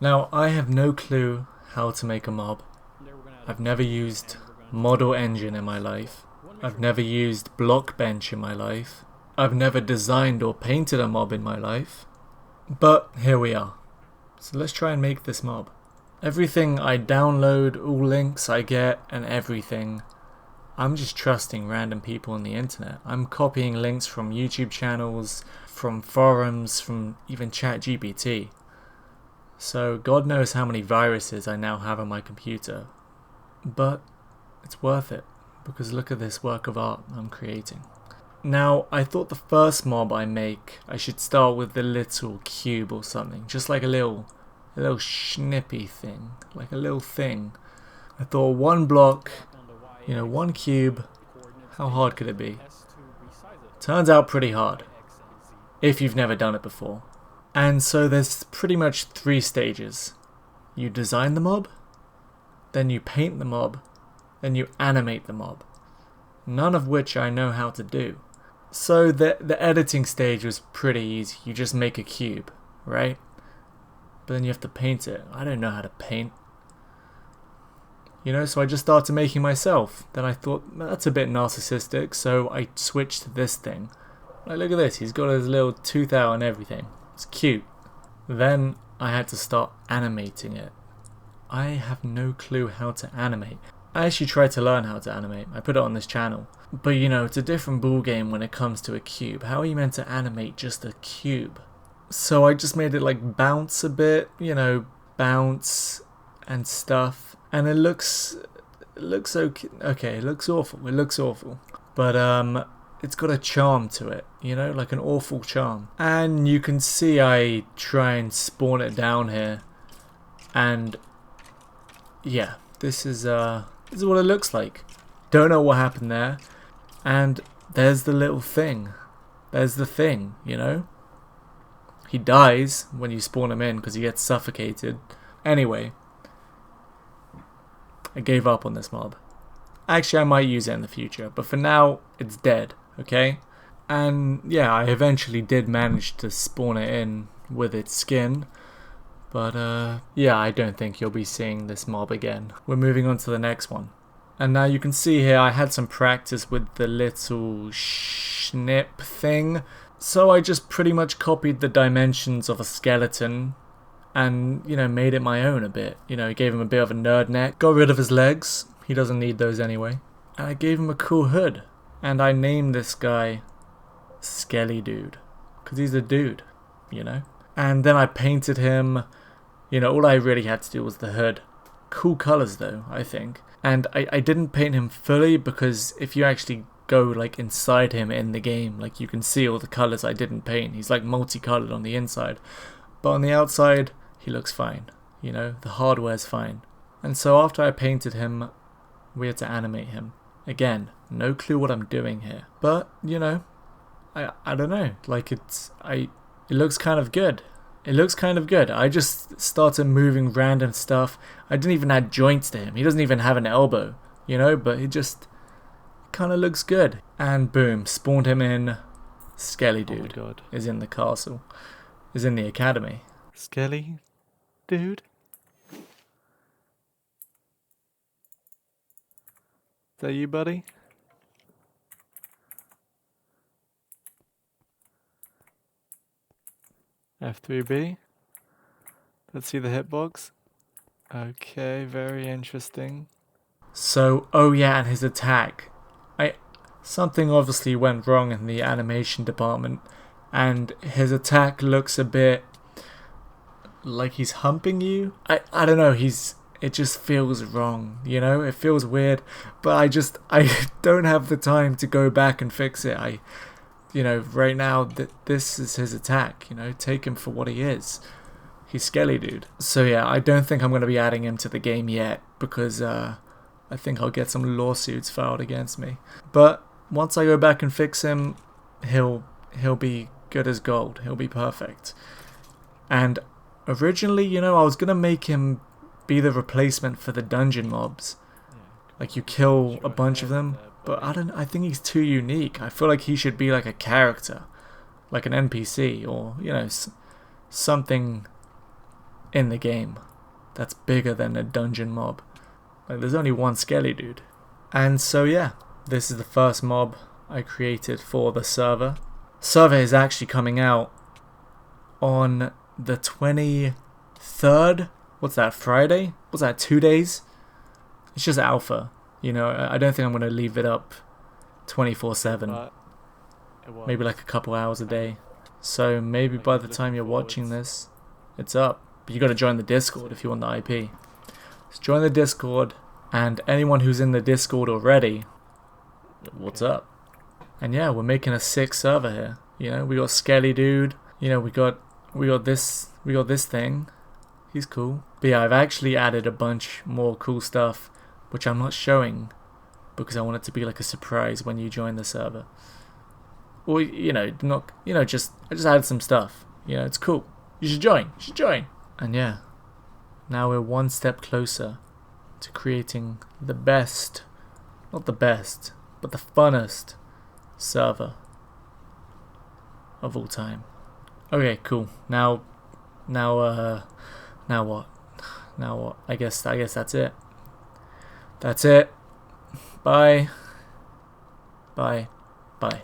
Now, I have no clue how to make a mob. I've never used Model Engine in my life. I've never used Blockbench in my life. I've never designed or painted a mob in my life. But here we are. So let's try and make this mob. Everything I download, all links I get, and everything, I'm just trusting random people on the internet. I'm copying links from YouTube channels, from forums, from even ChatGPT. So God knows how many viruses I now have on my computer. But it's worth it, because look at this work of art I'm creating. Now, I thought the first mob I make, I should start with the little cube or something. Just like a little snippy thing. Like a little thing. I thought one block, one cube, how hard could it be? Turns out pretty hard. If you've never done it before. And so there's pretty much 3 stages. You design the mob, then you paint the mob, then you animate the mob. None of which I know how to do. So the editing stage was pretty easy. You just make a cube, right? But then you have to paint it. I don't know how to paint. So I just started making myself. Then I thought, that's a bit narcissistic, so I switched to this thing. Like, look at this, he's got his little tooth out and everything. It's cute. Then I had to start animating it. I have no clue how to animate. I actually tried to learn how to animate. I put it on this channel. But it's a different ball game when it comes to a cube. How are you meant to animate just a cube? So I just made it like bounce a bit, bounce and stuff. And it looks okay. Okay, it looks awful. It looks awful. But it's got a charm to it, like an awful charm. And you can see I try and spawn it down here. And yeah, this is what it looks like. Don't know what happened there. And there's the little thing. There's the thing, He dies when you spawn him in because he gets suffocated. Anyway, I gave up on this mob. Actually, I might use it in the future, but for now, it's dead, okay? And yeah, I eventually did manage to spawn it in with its skin. But yeah, I don't think you'll be seeing this mob again. We're moving on to the next one. And now you can see here I had some practice with the little snip thing. So I just pretty much copied the dimensions of a skeleton and, made it my own a bit. Gave him a bit of a nerd neck. Got rid of his legs. He doesn't need those anyway. And I gave him a cool hood. And I named this guy Skelly Dude. Because he's a dude, And then I painted him. All I really had to do was the hood. Cool colors though, I think. And I didn't paint him fully because if you actually go like inside him in the game, like you can see all the colors I didn't paint. He's like multicolored on the inside. But on the outside, he looks fine. The hardware's fine. And so after I painted him, we had to animate him. Again, no clue what I'm doing here. But, I don't know. Like it looks kind of good. It looks kind of good. I just started moving random stuff. I didn't even add joints to him. He doesn't even have an elbow, but it just kind of looks good. And boom, spawned him in. Skelly Dude is in the castle. Is in the academy. Skelly Dude? Is that you, buddy? F3B. Let's see the hitbox. Okay, very interesting. So, oh yeah, and his attack. Something obviously went wrong in the animation department, and his attack looks a bit like he's humping you. I don't know, it just feels wrong, It feels weird, but I don't have the time to go back and fix it. Right now, this is his attack, take him for what he is. He's Skelly Dude. So yeah, I don't think I'm going to be adding him to the game yet, because I think I'll get some lawsuits filed against me. But once I go back and fix him, he'll be good as gold. He'll be perfect. And originally, I was going to make him be the replacement for the dungeon mobs. Like you kill a bunch of them. But I think he's too unique. I feel like he should be like a character. Like an NPC or, something in the game that's bigger than a dungeon mob. Like, there's only one skelly dude. And so yeah, this is the first mob I created for the server. Server is actually coming out on the 23rd. What's that, Friday? What's that, 2 days? It's just alpha. You know, I don't think I'm going to leave it up 24/7. Maybe like a couple hours a day. So maybe by the time you're watching this, it's up. But you got to join the Discord if you want the IP. So join the Discord, and anyone who's in the Discord already, what's up? And yeah, we're making a sick server here. You know, we got Skelly Dude. You know, we got this thing. He's cool. But yeah, I've actually added a bunch more cool stuff, which I'm not showing because I want it to be like a surprise when you join the server. Or I just added some stuff. You know, it's cool. You should join. You should join. And yeah, now we're one step closer to creating the best, not the best, but the funnest server of all time. Okay, cool. Now what? Now what? I guess that's it. That's it. Bye. Bye. Bye.